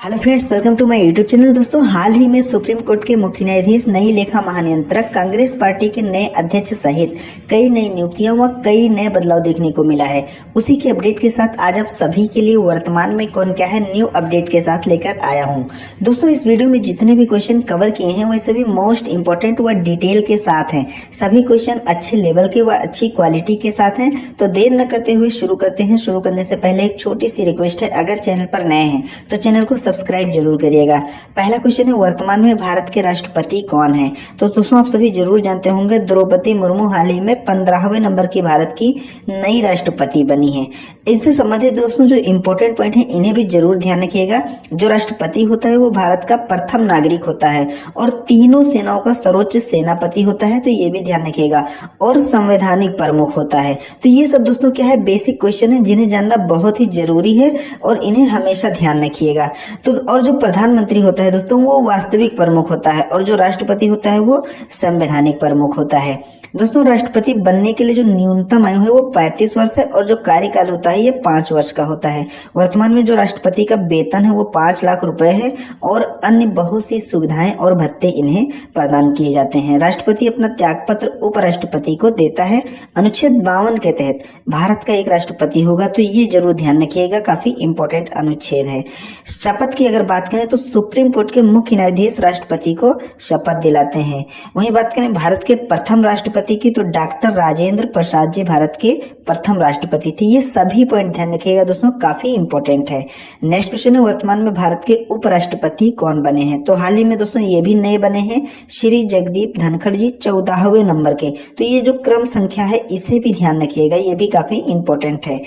Hello friends, welcome to my YouTube channel. दोस्तों, हाल ही में सुप्रीम कोर्ट के मुख्य न्यायाधीश, नई लेखा महानियंत्रक, कांग्रेस पार्टी के नए अध्यक्ष सहित कई नई नियुक्तियां व कई नए बदलाव देखने को मिला है। उसी के अपडेट के साथ आज आप सभी के लिए वर्तमान में कौन क्या है न्यू अपडेट के साथ लेकर आया हूं। दोस्तों, इस वीडियो में जितने भी क्वेश्चन कवर किए हैं वह सभी मोस्ट इंपॉर्टेंट व डिटेल के साथ हैं। सभी क्वेश्चन अच्छे लेवल के व अच्छी क्वालिटी के साथ हैं। तो देर न करते हुए शुरू करते हैं। शुरू करने से पहले एक छोटी सी रिक्वेस्ट है, अगर चैनल पर नए हैं तो चैनल को सब्सक्राइब जरूर करिएगा। पहला क्वेश्चन है, वर्तमान में भारत के राष्ट्रपति कौन है? तो दोस्तों, आप सभी जरूर जानते होंगे, द्रौपदी मुर्मू हाल ही में 15वें नंबर की भारत की नई राष्ट्रपति बनी है। इससे संबंधित दोस्तों जो इंपॉर्टेंट पॉइंट है इन्हें भी जरूर ध्यान रखिएगा। जो राष्ट्रपति होता है वो भारत का प्रथम नागरिक होता है और तीनों सेनाओं का सर्वोच्च सेनापति होता है, तो ये भी ध्यान रखिएगा, और संवैधानिक प्रमुख होता है। तो ये सब दोस्तों क्या है, बेसिक क्वेश्चन है जिन्हें जानना बहुत ही जरूरी है और इन्हें हमेशा ध्यान रखिएगा। तो और जो प्रधानमंत्री होता है दोस्तों वो वास्तविक प्रमुख होता है और जो राष्ट्रपति होता है वो संवैधानिक प्रमुख होता है। दोस्तों, राष्ट्रपति बनने के लिए जो न्यूनतम आयु है वो 35 वर्ष है और जो कार्यकाल होता है ये 5 वर्ष का होता है। वर्तमान में जो राष्ट्रपति का वेतन है वो 5 लाख रुपए है और अन्य बहुत सी सुविधाएं और भत्ते इन्हें प्रदान किए जाते हैं। राष्ट्रपति अपना त्यागपत्र उपराष्ट्रपति को देता है। अनुच्छेद 52 के तहत भारत का एक राष्ट्रपति होगा, तो ये जरूर ध्यान रखिएगा, काफी इंपॉर्टेंट अनुच्छेद है। शपथ की अगर बात करें तो सुप्रीम कोर्ट के मुख्य न्यायाधीश राष्ट्रपति को शपथ दिलाते हैं। वहीं बात करें भारत के प्रथम राष्ट्रपति की, तो डॉक्टर राजेंद्र प्रसाद जी भारत के प्रथम राष्ट्रपति थे। ये सभी पॉइंट ध्यान रखिएगा दोस्तों, काफी इंपॉर्टेंट है। नेक्स्ट क्वेश्चन है, वर्तमान में भारत के उपराष्ट्रपति कौन बने हैं? तो हाल ही में दोस्तों ये भी नए बने हैं, श्री जगदीप धनखड़ जी 14वें नंबर के। तो ये जो क्रम संख्या है इसे भी ध्यान रखिएगा, ये भी काफी इंपॉर्टेंट है।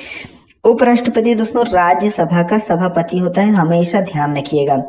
उपराष्ट्रपति दोस्तों राज्यसभा का सभापति होता है, हमेशा ध्यान रखिएगा।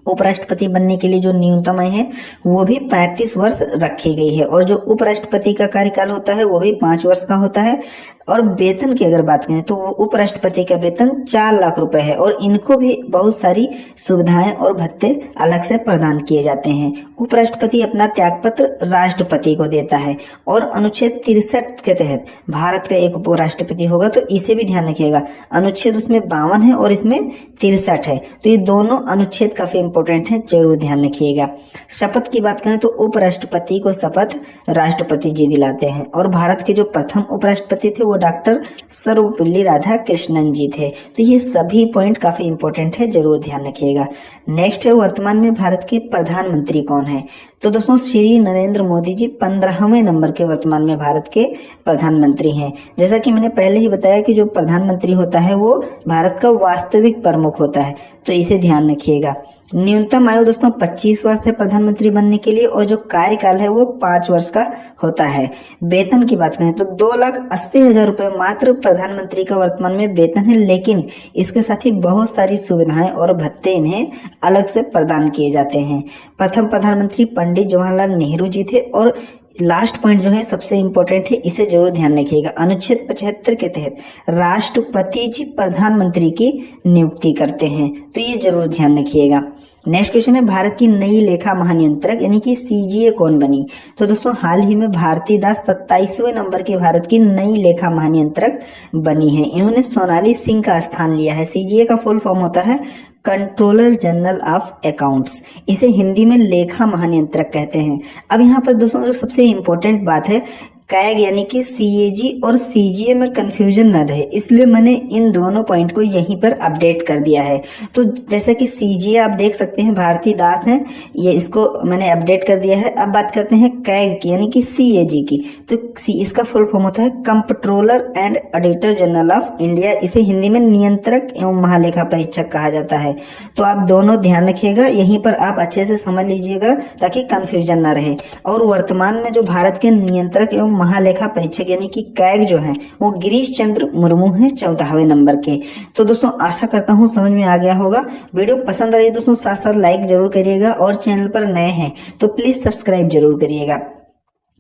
उपराष्ट्रपति बनने के लिए जो न्यूनतम आयु है वो भी 35 वर्ष रखी गई है और जो उपराष्ट्रपति का कार्यकाल होता है वो भी 5 वर्ष का होता है। और वेतन की अगर बात करें तो उपराष्ट्रपति का वेतन 4 लाख रुपए है और इनको भी बहुत सारी सुविधाएं और भत्ते अलग से प्रदान किए जाते हैं। उपराष्ट्रपति अपना त्यागपत्र राष्ट्रपति को देता है और अनुच्छेद 63 के तहत भारत का एक उपराष्ट्रपति होगा, तो इसे भी ध्यान रखिएगा। अनुच्छेद उसमें 52 है और इसमें 63 है, तो ये दोनों अनुच्छेद काफी इंपॉर्टेंट है, जरूर ध्यान रखिएगा। शपथ की बात करें तो उपराष्ट्रपति को शपथ राष्ट्रपति जी दिलाते हैं और भारत के जो प्रथम उपराष्ट्रपति थे वो डॉक्टर सर्वपल्ली राधाकृष्णन जी थे। तो ये सभी पॉइंट काफी इंपॉर्टेंट है, जरूर ध्यान रखिएगा। नेक्स्ट है, वर्तमान में भारत के प्रधानमंत्री कौन है? तो दोस्तों श्री नरेंद्र मोदी जी 15वें नंबर के वर्तमान में भारत के प्रधानमंत्री हैं। जैसा कि मैंने पहले ही बताया कि जो प्रधानमंत्री होता है वो भारत का वास्तविक प्रमुख होता है, तो इसे ध्यान रखिएगा। न्यूनतम आयु दोस्तों 25 वर्ष है प्रधानमंत्री बनने के लिए और जो कार्यकाल है वो 5 वर्ष का होता है। वेतन की बात करें तो 2,80,000 रुपए मात्र प्रधानमंत्री का वर्तमान में वेतन है, लेकिन इसके साथ ही बहुत सारी सुविधाएं और भत्ते इन्हें अलग से प्रदान किए जाते हैं। प्रथम प्रधानमंत्री पंडित जवाहरलाल नेहरू जी थे और लास्ट पॉइंट जो है सबसे इंपॉर्टेंट है, इसे जरूर ध्यान रखिएगा। अनुच्छेद 75 के तहत राष्ट्रपति जी प्रधानमंत्री की नियुक्ति करते हैं, तो ये जरूर ध्यान रखिएगा। नेक्स्ट क्वेश्चन है, भारत की नई लेखा महानियंत्रक यानी कि सीजीए कौन बनी? तो दोस्तों हाल ही में भारती दास 27वें नंबर की भारत की नई लेखा महानियंत्रक बनी है। इन्होंने सोनाली सिंह का स्थान लिया है। सीजीए का फुल फॉर्म होता है कंट्रोलर जनरल ऑफ अकाउंट्स, इसे हिंदी में लेखा महानियंत्रक कहते हैं। अब यहाँ पर दोस्तों जो सबसे इंपॉर्टेंट बात है, कैग यानी कि सीएजी और सीजीए में कंफ्यूजन न रहे, इसलिए मैंने इन दोनों पॉइंट को यहीं पर अपडेट कर दिया है। तो जैसे कि सीजीए आप देख सकते हैं भारती दास हैं, ये इसको मैंने अपडेट कर दिया है। अब बात करते हैं कैग की यानी कि सीएजी की, तो इसका फुल फॉर्म होता है comptroller and auditor general of India, इसे हिंदी में नियंत्रक एवं महालेखा परीक्षक कहा जाता है। तो आप दोनों ध्यान रखिएगा, यहीं पर आप अच्छे से समझ लीजिएगा ताकि कंफ्यूजन न रहे। और वर्तमान में जो भारत के नियंत्रक एवं महालेखा परीक्षक यानी कि कैग जो है वो गिरीश चंद्र मुर्मू है 14वें नंबर के। तो दोस्तों आशा करता हूँ समझ में आ गया होगा। वीडियो पसंद आ रही है दोस्तों साथ साथ लाइक जरूर करिएगा और चैनल पर नए हैं तो प्लीज सब्सक्राइब जरूर करिएगा।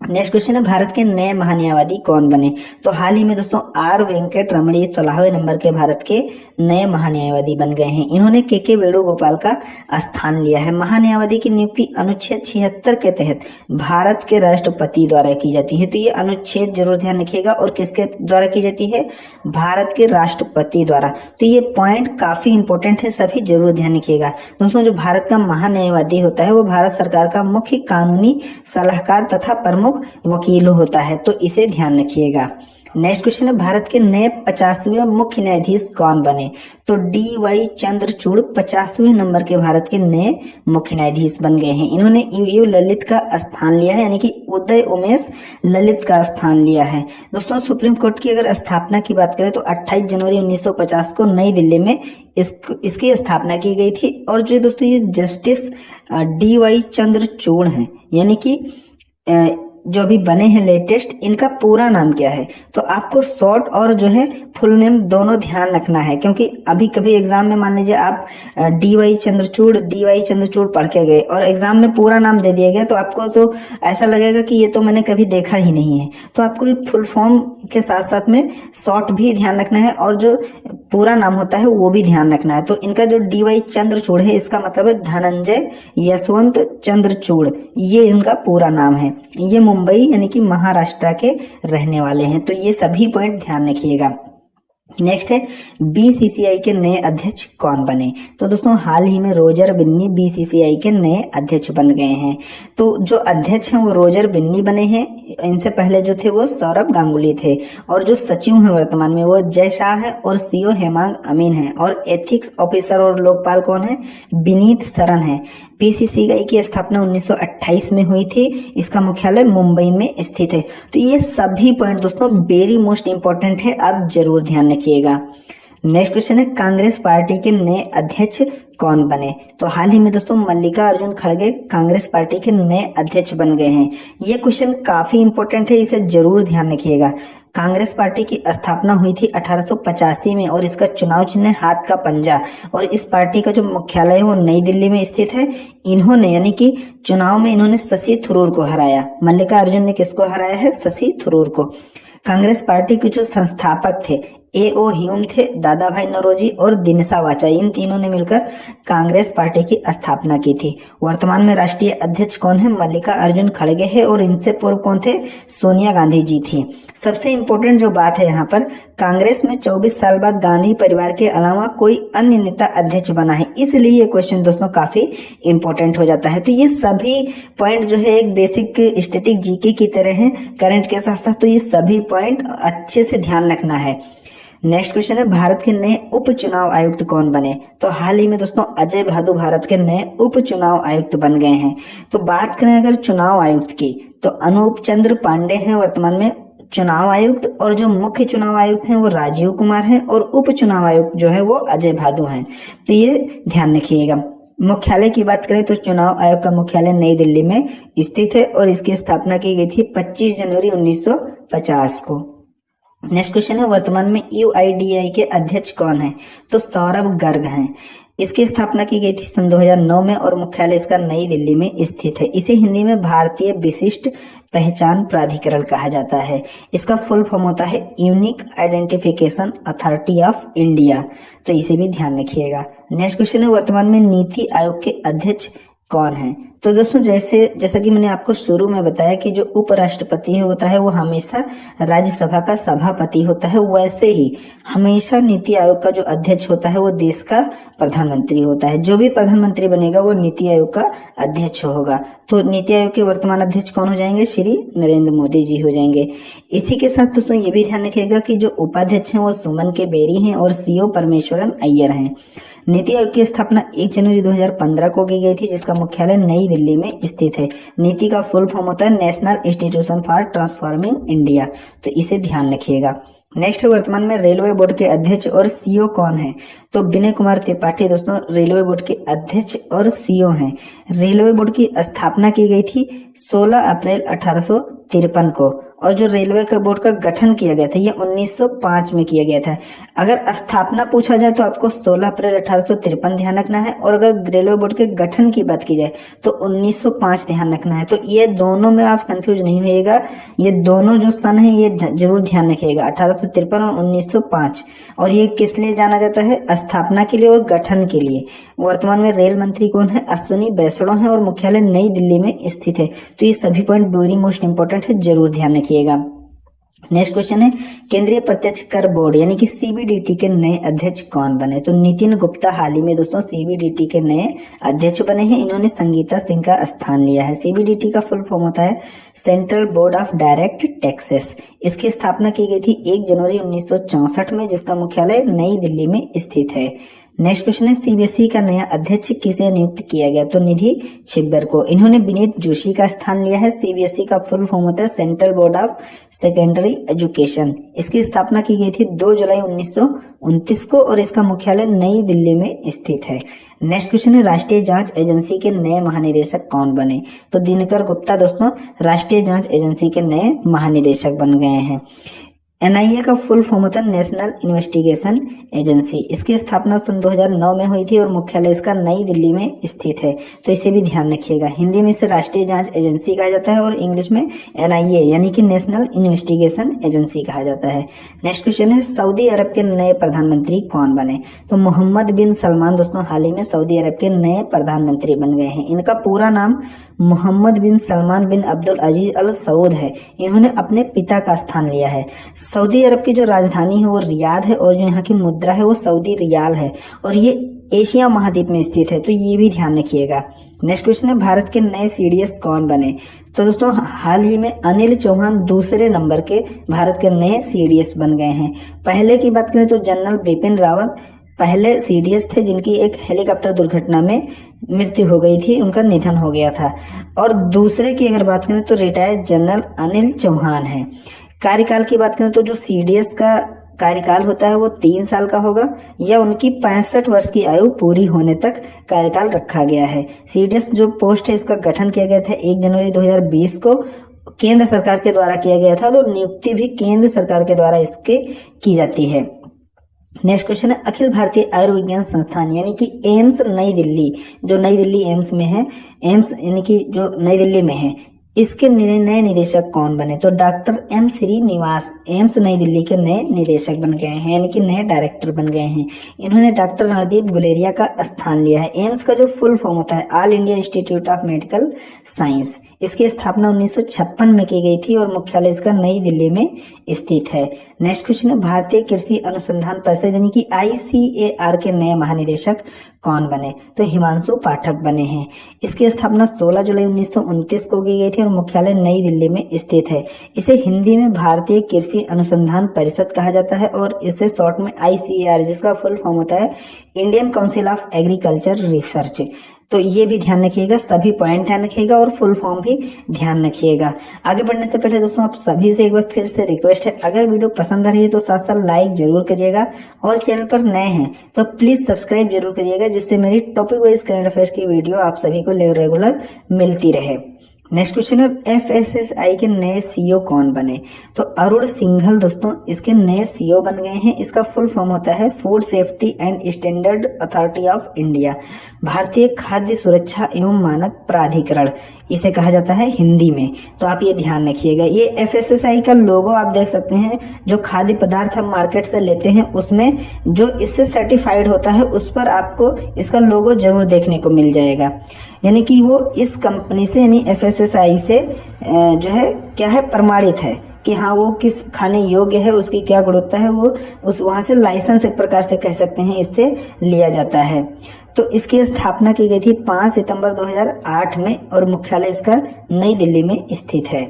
नेक्स्ट क्वेश्चन है भारत के नए महान्यायवादी कौन बने। तो हाल ही में दोस्तों आर वेंकट रमणी 16वें नंबर के भारत के नए महान्यायवादी बन गए हैं। इन्होंने के वेणुगोपाल का स्थान लिया है। महान्यायवादी की नियुक्ति अनुच्छेद 76 के तहत भारत के राष्ट्रपति द्वारा की जाती है। तो ये अनुच्छेद जरूर ध्यान रखिएगा, और किसके द्वारा की जाती है, भारत के राष्ट्रपति द्वारा। तो ये पॉइंट काफी इंपॉर्टेंट है, सभी जरूर ध्यान रखिएगा दोस्तों। जो भारत का महान्यायवादी होता है वो भारत सरकार का मुख्य कानूनी सलाहकार तथा प्रमुख वकील होता है, तो इसे ध्यान रखिएगा। नेक्स्ट क्वेश्चन है भारत के नए 50वें मुख्य न्यायाधीश कौन बने। तो डी.वाई. चंद्रचूड़ 50वें नंबर के भारत के नए मुख्य न्यायाधीश बन गए हैं। इन्होंने यू ललित का स्थान लिया है, यानी कि उदय उमेश ललित का स्थान लिया है। दोस्तों सुप्रीम कोर्ट की अगर स्थापना की बात करें तो 28 जनवरी 1950 को नई दिल्ली में इसकी स्थापना की गई थी। और जो दोस्तों ये जस्टिस डी.वाई. चंद्रचूड़ हैं, यानी कि जो अभी बने हैं लेटेस्ट, इनका पूरा नाम क्या है। तो आपको शॉर्ट और जो है फुल नेम दोनों ध्यान रखना है, क्योंकि अभी कभी एग्जाम में मान लीजिए आप डी.वाई. चंद्रचूड़ पढ़ के गए और एग्जाम में पूरा नाम दे दिया गया, तो आपको तो ऐसा लगेगा कि ये तो मैंने कभी देखा ही नहीं है। तो आपको फुल फॉर्म के साथ साथ में शॉर्ट भी ध्यान रखना है, और जो पूरा नाम होता है वो भी ध्यान रखना है। तो इनका जो डी.वाई. चंद्रचूड़ है, इसका मतलब है धनंजय यशवंत चंद्रचूड़, ये इनका पूरा नाम है। ये मुंबई यानी कि महाराष्ट्र के रहने वाले हैं। तो ये सभी पॉइंट ध्यान रखिएगा। नेक्स्ट है बीसीसीआई के नए अध्यक्ष कौन बने। तो दोस्तों हाल ही में रोजर बिन्नी बीसीसीआई के नए अध्यक्ष बन गए हैं। तो जो अध्यक्ष हैं वो रोजर बिन्नी बने हैं। इनसे पहले जो थे वो सौरभ गांगुली थे, और जो सचिव हैं वर्तमान में वो जय शाह है, और सीओ हेमांग अमीन है, और एथिक्स ऑफिसर और लोकपाल कौन है, विनीत सरन है। बीसीसीआई की स्थापना 1928 में हुई थी। इसका मुख्यालय मुंबई में स्थित है। तो ये सभी पॉइंट दोस्तों वेरी मोस्ट इंपॉर्टेंट है, आप जरूर ध्यान रखिएगा। नेक्स्ट क्वेश्चन है कांग्रेस पार्टी के नए अध्यक्ष कौन बने। तो हाल ही में दोस्तों मल्लिकार्जुन खड़गे कांग्रेस पार्टी के नए अध्यक्ष बन गए हैं। ये क्वेश्चन काफी इंपॉर्टेंट है, इसे जरूर ध्यान रखिएगा। कांग्रेस पार्टी की स्थापना हुई थी 1885 में, और इसका चुनाव चिन्ह है हाथ का पंजा, और इस पार्टी का जो मुख्यालय है वो नई दिल्ली में स्थित है। इन्होंने यानी कि चुनाव में इन्होंने शशि थरूर को हराया। मल्लिकार्जुन ने किसको हराया है, शशि थरूर को। कांग्रेस पार्टी के जो संस्थापक थे ए.ओ. ह्यूम थे, दादा भाई नौरोजी और दिनसा वाचाई, इन तीनों ने मिलकर कांग्रेस पार्टी की स्थापना की थी। वर्तमान में राष्ट्रीय अध्यक्ष कौन है, मल्लिकार्जुन खड़गे है, और इनसे पूर्व कौन थे, सोनिया गांधी जी थी। सबसे इंपॉर्टेंट जो बात है यहाँ पर, कांग्रेस में 24 साल बाद गांधी परिवार के अलावा कोई अन्य नेता अध्यक्ष बना है, इसलिए ये क्वेश्चन दोस्तों काफी इंपॉर्टेंट हो जाता है। तो ये सभी पॉइंट जो है एक बेसिक स्टैटिक जीके की तरह है, करंट के साथ साथ, तो ये सभी पॉइंट अच्छे से ध्यान रखना है। नेक्स्ट क्वेश्चन है भारत के नए उप चुनाव आयुक्त कौन बने। तो हाल ही में दोस्तों अजय भादु भारत के नए उप चुनाव आयुक्त बन गए हैं। तो बात करें अगर चुनाव आयुक्त की, तो अनूप चंद्र पांडे हैं वर्तमान में चुनाव आयुक्त, और जो मुख्य चुनाव आयुक्त हैं वो राजीव कुमार हैं, और उप चुनाव आयुक्त जो है वो अजय भादु हैं। तो ये ध्यान रखिएगा। मुख्यालय की बात करें तो चुनाव आयोग का मुख्यालय नई दिल्ली में स्थित है, और इसकी स्थापना की गई थी 25 जनवरी 1950 को। नेक्स्ट क्वेश्चन है वर्तमान में यूआईडीआई के अध्यक्ष कौन है। तो सौरभ गर्ग हैं। इसकी स्थापना की गई थी सन 2009 में, और मुख्यालय इसका नई दिल्ली में स्थित है। इसे हिंदी में भारतीय विशिष्ट पहचान प्राधिकरण कहा जाता है। इसका फुल फॉर्म होता है unique identification authority of India. तो इसे भी ध्यान रखिएगा। नेक्स्ट क्वेश्चन है वर्तमान में नीति आयोग के अध्यक्ष कौन है। तो दोस्तों जैसा कि मैंने आपको शुरू में बताया कि जो उपराष्ट्रपति होता है वो हमेशा राज्यसभा का सभापति होता है, वैसे ही हमेशा नीति आयोग का जो अध्यक्ष होता है वो देश का प्रधानमंत्री होता है। जो भी प्रधानमंत्री बनेगा वो नीति आयोग का अध्यक्ष होगा। तो नीति आयोग के वर्तमान अध्यक्ष कौन हो जाएंगे, श्री नरेंद्र मोदी जी हो जाएंगे। इसी के साथ दोस्तों ये भी ध्यान रखिएगा कि जो उपाध्यक्ष हैं वो सुमन के बेरी हैं, और सीओ परमेश्वरन अय्यर हैं। नीति आयोग की स्थापना 1 जनवरी 2015 को की गई थी, जिसका मुख्यालय नई दिल्ली में स्थित है। नीति का फुल फॉर्म होता है national institution for transforming India. तो इसे ध्यान रखिएगा। नेक्स्ट वर्तमान में रेलवे बोर्ड के अध्यक्ष और सीईओ कौन है। तो विनय कुमार त्रिपाठी दोस्तों रेलवे बोर्ड के अध्यक्ष और सीईओ हैं। रेलवे बोर्ड की स्थापना की गई थी 16 अप्रैल 1853 को, और जो रेलवे का बोर्ड का गठन किया गया था ये 1905 में किया गया था। अगर स्थापना पूछा जाए तो आपको 16 अप्रैल 1853 ध्यान रखना है, और अगर रेलवे बोर्ड के गठन की बात की जाए तो 1905 ध्यान रखना है। तो ये दोनों में आप कंफ्यूज नहीं होइएगा, ये दोनों जो सन है ये जरूर ध्यान रखिएगा, 1853 और 1905। और ये किस लिए जाना जाता है? स्थापना के लिए और गठन के लिए। वर्तमान में रेल मंत्री कौन है? अश्विनी वैष्णव है, और मुख्यालय नई दिल्ली में स्थित है। तो ये सभी पॉइंट वेरी मोस्ट इंपोर्टेंट है, जरूर ध्यान रखिएगा। नेक्स्ट क्वेश्चन है, केंद्रीय प्रत्यक्ष कर बोर्ड यानी कि सीबीडीटी के नए अध्यक्ष कौन बने? तो नितिन गुप्ता हाल ही में दोस्तों सीबीडीटी के नए अध्यक्ष बने हैं। इन्होंने संगीता सिंह का स्थान लिया है। सीबीडीटी का फुल फॉर्म होता है central board of direct taxes. इसकी स्थापना की गई थी 1 जनवरी 1964 में, जिसका मुख्यालय नई दिल्ली में स्थित है। नेक्स्ट क्वेश्चन है, सीबीएसई का नया अध्यक्ष किसे नियुक्त किया गया? तो निधि छिब्बर को। इन्होंने विनीत जोशी का स्थान लिया है। सीबीएसई का फुल फॉर्म होता है central board of secondary education. इसकी स्थापना की गई थी 2 जुलाई 1929 को, और इसका मुख्यालय नई दिल्ली में स्थित है। नेक्स्ट क्वेश्चन है, राष्ट्रीय जांच एजेंसी के नए महानिदेशक कौन बने? तो दिनकर गुप्ता दोस्तों राष्ट्रीय जांच एजेंसी के नए महानिदेशक बन गए हैं। एनआईए का फुल फॉर्म होता है नेशनल इन्वेस्टिगेशन एजेंसी। इसकी स्थापना सन 2009 में हुई थी, और मुख्यालय इसका नई दिल्ली में स्थित है। तो इसे भी ध्यान रखिएगा। हिंदी में इसे राष्ट्रीय जांच एजेंसी कहा जाता है, और इंग्लिश में एनआईए यानी कि नेशनल इन्वेस्टिगेशन एजेंसी कहा जाता है। नेक्स्ट क्वेश्चन है, सऊदी अरब के नए प्रधानमंत्री कौन बने? तो मोहम्मद बिन सलमान दोस्तों हाल ही में सऊदी अरब के नए प्रधानमंत्री बन गए हैं। इनका पूरा नाम मोहम्मद बिन सलमान बिन अब्दुल अजीज अल सऊद है। इन्होंने अपने पिता का स्थान लिया है। सऊदी अरब की जो राजधानी है वो रियाद है, और जो यहाँ की मुद्रा है वो सऊदी रियाल है, और ये एशिया महाद्वीप में स्थित है। तो ये भी ध्यान रखिएगा। नेक्स्ट क्वेश्चन है, भारत के नए सीडीएस कौन बने? तो दोस्तों हाल ही में अनिल चौहान दूसरे नंबर के भारत के नए सीडीएस बन गए हैं। पहले की बात करें तो जनरल बिपिन रावत पहले सीडीएस थे, जिनकी एक हेलीकॉप्टर दुर्घटना में मृत्यु हो गई थी, उनका निधन हो गया था। और दूसरे की अगर बात करें तो रिटायर्ड जनरल अनिल चौहान है। कार्यकाल की बात करें तो जो सीडीएस का कार्यकाल होता है वो 3 साल का होगा, या उनकी 65 वर्ष की आयु पूरी होने तक कार्यकाल रखा गया है। सीडीएस जो पोस्ट है इसका गठन किया गया था 1 जनवरी 2020 को, केंद्र सरकार के द्वारा किया गया था। तो नियुक्ति भी केंद्र सरकार के द्वारा इसके की जाती है। नेक्स्ट क्वेश्चन है, अखिल भारतीय आयुर्विज्ञान संस्थान यानी कि एम्स नई दिल्ली, जो नई दिल्ली एम्स में है, एम्स यानी कि जो नई दिल्ली में है, इसके नए निदेशक कौन बने? तो डॉक्टर एम श्रीनिवास एम्स नई दिल्ली के नए निदेशक बन गए हैं, यानी कि नए डायरेक्टर बन गए हैं। इन्होंने डॉक्टर रणदीप गुलेरिया का स्थान लिया है। एम्स का जो फुल फॉर्म होता है all India institute of medical science. इसकी स्थापना 1956 में की गई थी, और मुख्यालय इसका नई दिल्ली में स्थित है। नेक्स्ट क्वेश्चन है, भारतीय कृषि अनुसंधान परिषद यानी कि ICAR के नए महानिदेशक कौन बने? तो हिमांशु पाठक बने हैं। इसकी स्थापना 16 जुलाई 1929 को की गई थी, और मुख्यालय नई दिल्ली में स्थित है। इसे हिंदी में भारतीय कृषि अनुसंधान परिषद कहा जाता है, और इसे शॉर्ट में ICAR, जिसका फुल फॉर्म होता है Indian council of agriculture research. तो ये भी ध्यान रखिएगा, सभी पॉइंट ध्यान रखिएगा और फुल फॉर्म भी ध्यान रखिएगा। आगे बढ़ने से पहले दोस्तों आप सभी से एक बार फिर से रिक्वेस्ट है, अगर वीडियो पसंद आ रही है तो साथ साथ लाइक जरूर करिएगा, और चैनल पर नए हैं तो प्लीज सब्सक्राइब जरूर करिएगा, जिससे मेरी टॉपिक वाइज करंट अफेयर्स की वीडियो आप सभी को रेगुलर मिलती रहे। नेक्स्ट क्वेश्चन है, FSSAI के नए सीईओ कौन बने? तो अरुण सिंघल दोस्तों इसके नए सीईओ बन गए हैं। इसका फुल फॉर्म होता है food safety and standard authority of India, भारतीय खाद्य सुरक्षा एवं मानक प्राधिकरण इसे कहा जाता है हिंदी में। तो आप ये ध्यान रखिएगा। ये FSSAI का लोगो आप देख सकते हैं, जो खाद्य पदार्थ हम मार्केट से लेते हैं उसमें जो इससे सर्टिफाइड होता है उस पर आपको इसका लोगो जरूर देखने को मिल जाएगा। यानी कि वो इस कंपनी से यानी FSSAI से जो है क्या है प्रमाणित है कि हाँ वो किस खाने योग्य है, उसकी क्या गुणवत्ता है, वो उस वहां से लाइसेंस एक प्रकार से कह सकते हैं इससे लिया जाता है। तो इसकी स्थापना की गई थी 5 सितंबर 2008 में, और मुख्यालय इसका नई दिल्ली में स्थित है।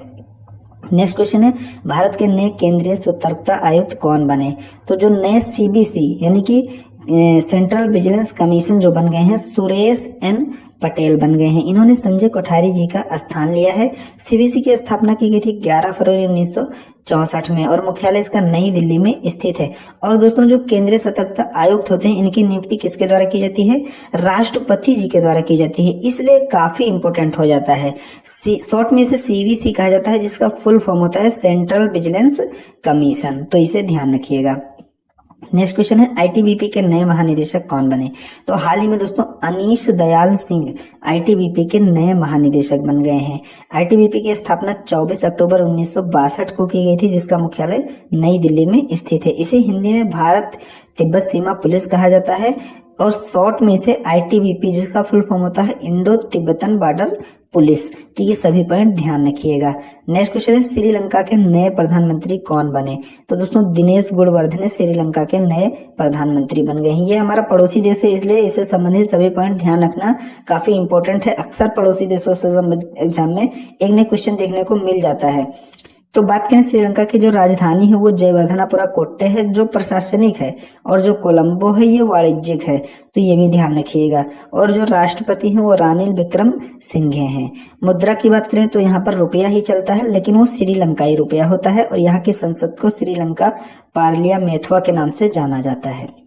नेक्स्ट क्वेश्चन है, भारत के नए केंद्रीय सतर्कता आयुक्त कौन बने? तो जो नए CBC यानी कि सेंट्रल विजिलेंस कमीशन जो बन गए हैं सुरेश एन पटेल बन गए हैं। इन्होंने संजय कोठारी जी का स्थान लिया है। सीबीसी की स्थापना की गई थी 11 फरवरी 1964 में और मुख्यालय इसका नई दिल्ली में स्थित है। और दोस्तों जो केंद्रीय सतर्कता आयुक्त होते हैं इनकी नियुक्ति किसके द्वारा की जाती है? राष्ट्रपति जी के द्वारा की जाती है, इसलिए काफी इंपोर्टेंट हो जाता है। शॉर्ट में इसे सीवीसी कहा जाता है जिसका फुल फॉर्म होता है सेंट्रल विजिलेंस कमीशन, तो इसे ध्यान रखिएगा। नेक्स्ट क्वेश्चन है आईटीबीपी के नए महानिदेशक कौन बने? तो हाल ही में दोस्तों अनीश दयाल सिंह आईटीबीपी के नए महानिदेशक बन गए हैं। आईटीबीपी की स्थापना 24 अक्टूबर 1962 को की गई थी जिसका मुख्यालय नई दिल्ली में स्थित है। इसे हिंदी में भारत तिब्बत सीमा पुलिस कहा जाता है और शॉर्ट में इसे आईटीबीपी जिसका फुल फॉर्म होता है इंडो तिब्बतन बॉर्डर पुलिस। तो ये सभी पॉइंट ध्यान रखिएगा। नेक्स्ट क्वेश्चन है श्रीलंका के नए प्रधानमंत्री कौन बने? तो दोस्तों दिनेश गुणवर्धने श्रीलंका के नए प्रधानमंत्री बन गए हैं। ये हमारा पड़ोसी देश है इसलिए इससे संबंधित सभी पॉइंट ध्यान रखना काफी इंपॉर्टेंट है। अक्सर पड़ोसी देशों से संबंधित एग्जाम में एक नए क्वेश्चन देखने को मिल जाता है। तो बात करें श्रीलंका की जो राजधानी है वो जयवर्धनापुरा कोट्टे है जो प्रशासनिक है और जो कोलंबो है ये वाणिज्यिक है, तो ये भी ध्यान रखिएगा। और जो राष्ट्रपति हैं वो रानिल विक्रम सिंघे हैं। मुद्रा की बात करें तो यहाँ पर रुपया ही चलता है लेकिन वो श्रीलंकाई रुपया होता है और यहाँ की संसद को श्रीलंका पार्लियामेंथवा के नाम से जाना जाता है।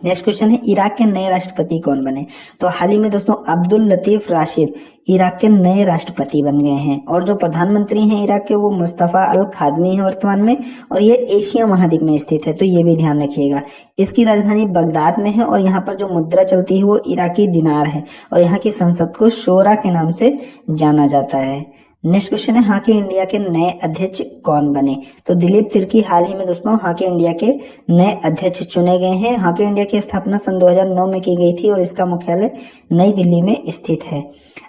नेक्स्ट क्वेश्चन है इराक के नए राष्ट्रपति कौन बने? तो हाल ही में दोस्तों अब्दुल लतीफ राशिद इराक के नए राष्ट्रपति बन गए हैं और जो प्रधानमंत्री हैं इराक के वो मुस्तफा अल खादमी है वर्तमान में और ये एशिया महाद्वीप में स्थित है, तो ये भी ध्यान रखिएगा। इसकी राजधानी बगदाद में है और यहाँ पर जो मुद्रा चलती है वो इराकी दिनार है और यहाँ की संसद को शोरा के नाम से जाना जाता है। नेक्स्ट क्वेश्चन है हॉकी इंडिया के नए अध्यक्ष कौन बने? तो दिलीप तिर्की हाल ही में दोस्तों हॉकी इंडिया के नए अध्यक्ष चुने गए हैं। हॉकी इंडिया की स्थापना सन 2009 में की गई थी और इसका मुख्यालय नई दिल्ली में स्थित है।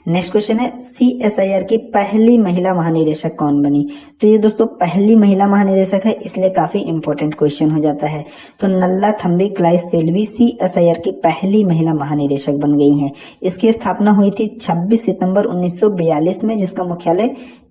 नेक्स्ट क्वेश्चन है CSIR की पहली महिला महानिदेशक कौन बनी? तो ये दोस्तों पहली महिला महानिदेशक है इसलिए काफी इंपॉर्टेंट क्वेश्चन हो जाता है। तो नल्ला थम्बी क्लाइस तेलवी CSIR की पहली महिला महानिदेशक बन गई हैं। इसकी स्थापना हुई थी 26 सितंबर 1942 में जिसका मुख्यालय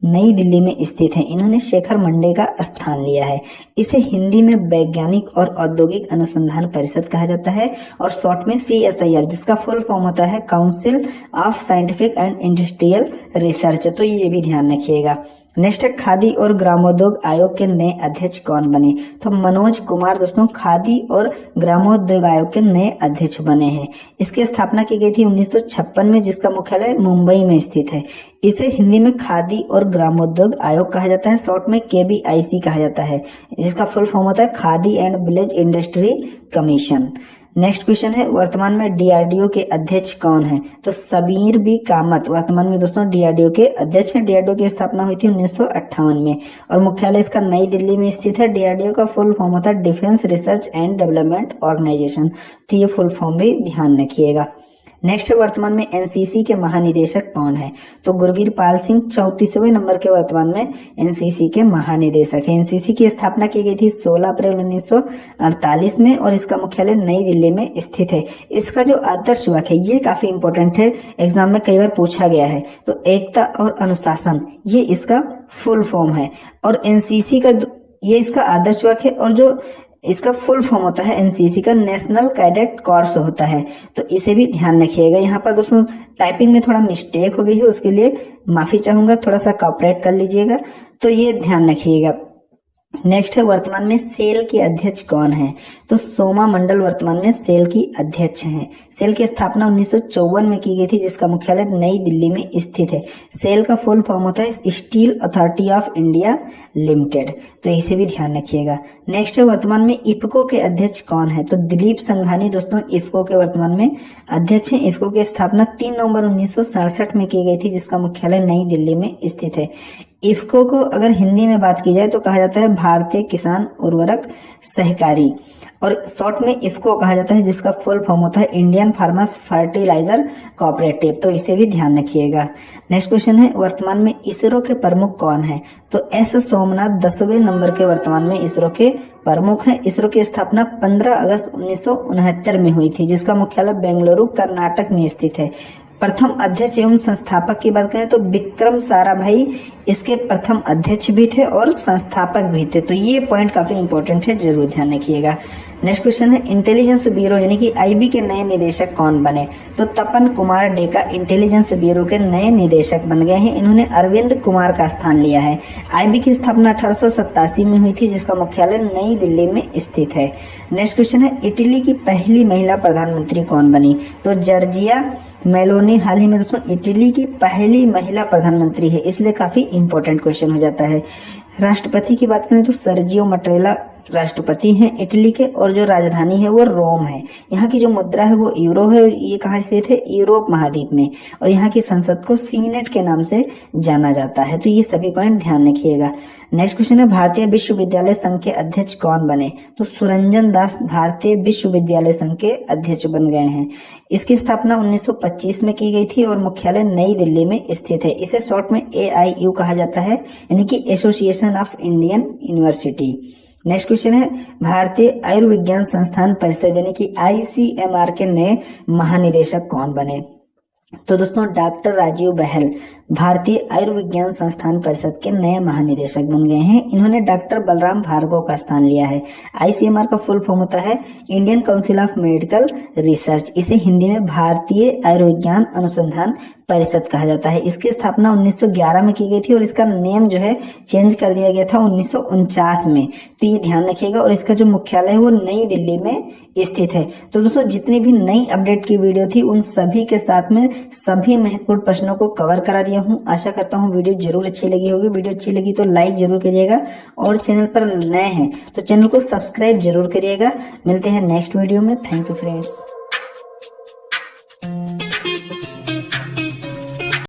नई दिल्ली में स्थित है। इन्होंने शेखर मंडे का स्थान लिया है। इसे हिंदी में वैज्ञानिक और औद्योगिक अनुसंधान परिषद कहा जाता है और शॉर्ट में CSIR जिसका फुल फॉर्म होता है council of scientific and industrial research, तो ये भी ध्यान रखिएगा। नेक्स्ट है खादी और ग्रामोद्योग आयोग के नए अध्यक्ष कौन बने? तो मनोज कुमार दोस्तों खादी और ग्रामोद्योग आयोग के नए अध्यक्ष बने हैं। इसकी स्थापना की गई थी 1956 में जिसका मुख्यालय मुंबई में स्थित है। इसे हिंदी में खादी और ग्रामोद्योग आयोग कहा जाता है, शॉर्ट में KBIC कहा जाता है जिसका फुल फॉर्म होता है khadi and village industry commission. Next question है वर्तमान में DRDO के अध्यक्ष कौन हैं? तो सबीर बी कामत वर्तमान में दोस्तों DRDO के अध्यक्ष हैं। DRDO की स्थापना हुई थी 1958 में और मुख्यालय इसका नई दिल्ली में स्थित है। DRDO का फुल फॉर्म होता है defence research and development organisation, तो ये फुल फॉर्म भी ध्यान रखिएगा। नेक्स्ट वर्तमान में NCC के महानिदेशक कौन है? तो गुरवीर पाल सिंह 34वें नंबर के वर्तमान में NCC के महानिदेशक है। NCC की स्थापना की गई थी 16 अप्रैल 1948 में और इसका मुख्यालय नई दिल्ली में स्थित है। इसका जो आदर्श वाक्य है ये काफी इंपॉर्टेंट है, एग्जाम में कई बार पूछा गया है। तो एकता और अनुशासन ये इसका फुल फॉर्म है और NCC का ये इसका आदर्श वाक्य है और जो इसका फुल फॉर्म होता है NCC का नेशनल कैडेट कॉर्प्स होता है, तो इसे भी ध्यान रखिएगा। यहाँ पर दोस्तों टाइपिंग में थोड़ा मिस्टेक हो गई है उसके लिए माफी चाहूंगा, थोड़ा सा कॉपरेट कर लीजिएगा, तो ये ध्यान रखिएगा। नेक्स्ट है वर्तमान में सेल के अध्यक्ष कौन है? तो सोमा मंडल वर्तमान में सेल की अध्यक्ष हैं। सेल की स्थापना 1954 में की गई थी जिसका मुख्यालय नई दिल्ली में स्थित है। सेल का फुल फॉर्म होता है steel authority of India limited, तो इसे भी ध्यान रखिएगा। नेक्स्ट है वर्तमान में इफको के अध्यक्ष कौन है? तो दिलीप संघानी दोस्तों इफको के वर्तमान में अध्यक्ष हैं। इफको की स्थापना 3 नवंबर 1967 में की गई थी जिसका मुख्यालय नई दिल्ली में स्थित है। इफको को अगर हिंदी में बात की जाए तो कहा जाता है भारतीय किसान उर्वरक सहकारी और शॉर्ट में इफको कहा जाता है जिसका फुल फॉर्म होता है इंडियन फार्मर्स फर्टिलाइजर कोऑपरेटिव, तो इसे भी ध्यान रखिएगा। नेक्स्ट क्वेश्चन है वर्तमान में इसरो के प्रमुख कौन है? तो S सोमनाथ 10वें नंबर के वर्तमान में इसरो के प्रमुख हैं। इसरो की स्थापना 15 अगस्त 1969 में हुई थी जिसका मुख्यालय बेंगलुरु कर्नाटक में स्थित है। प्रथम अध्यक्ष एवं संस्थापक की बात करें तो विक्रम साराभाई इसके प्रथम अध्यक्ष भी थे और संस्थापक भी थे। तो ये पॉइंट काफी इंपॉर्टेंट है, जरूर ध्यान रखिएगा। नेक्स्ट क्वेश्चन है इंटेलिजेंस ब्यूरो यानी कि आईबी के नए निदेशक कौन बने? तो तपन कुमार डेका इंटेलिजेंस ब्यूरो के नए निदेशक बन गए हैं। इन्होंने अरविंद कुमार का स्थान लिया है। आईबी की स्थापना 1887 में हुई थी, जिसका मुख्यालय नई दिल्ली में स्थित है। नेक्स्ट क्वेश्चन है इटली की पहली महिला प्रधानमंत्री कौन बनी? तो जॉर्जिया मेलोनी हाल ही में दोस्तों इटली की पहली महिला प्रधानमंत्री है, इसलिए काफी इंपॉर्टेंट क्वेश्चन हो जाता है। राष्ट्रपति की बात करें तो सर्जियो मटेरेला राष्ट्रपति हैं इटली के, और जो राजधानी है वो रोम है। यहाँ की जो मुद्रा है वो यूरो है, और ये कहाँ स्थित है? यूरोप महाद्वीप में। और यहाँ की संसद को सीनेट के नाम से जाना जाता है। तो ये सभी पॉइंट ध्यान रखिएगा। नेक्स्ट क्वेश्चन है भारतीय विश्वविद्यालय संघ के अध्यक्ष कौन बने? तो सुरंजन दास भारतीय विश्वविद्यालय संघ के अध्यक्ष बन गए हैं। इसकी स्थापना 1925 में की गई थी और मुख्यालय नई दिल्ली में स्थित है। इसे शॉर्ट में AIU कहा जाता है, यानी कि association of Indian university. Next question है भारतीय आयुर्विज्ञान संस्थान परिषद यानी कि ICMR के नए महानिदेशक कौन बने? तो दोस्तों डॉक्टर राजीव बहल भारतीय आयुर्विज्ञान संस्थान परिषद के नए महानिदेशक बन गए हैं। इन्होंने डॉक्टर बलराम भार्गव का स्थान लिया है। ICMR का फुल फॉर्म होता है Indian council of medical research. इसे हिंदी में भारतीय आयुर्विज्ञान अनुसंधान परिषद कहा जाता है। इसकी स्थापना 1911 में की गई थी और इसका नेम जो है चेंज कर दिया गया था 1949 में। तो ये ध्यान रखिएगा। और इसका जो मुख्यालय है वो नई दिल्ली में स्थित है। तो दोस्तों जितनी भी नई अपडेट की वीडियो थी उन सभी के साथ में सभी महत्वपूर्ण प्रश्नों को कवर करा दिया हूं। आशा करता हूं वीडियो जरूर अच्छी लगी होगी। वीडियो अच्छी लगी तो लाइक जरूर करिएगा, और चैनल पर नए हैं तो चैनल को सब्सक्राइब जरूर करिएगा। मिलते हैं नेक्स्ट वीडियो में। Thank you friends.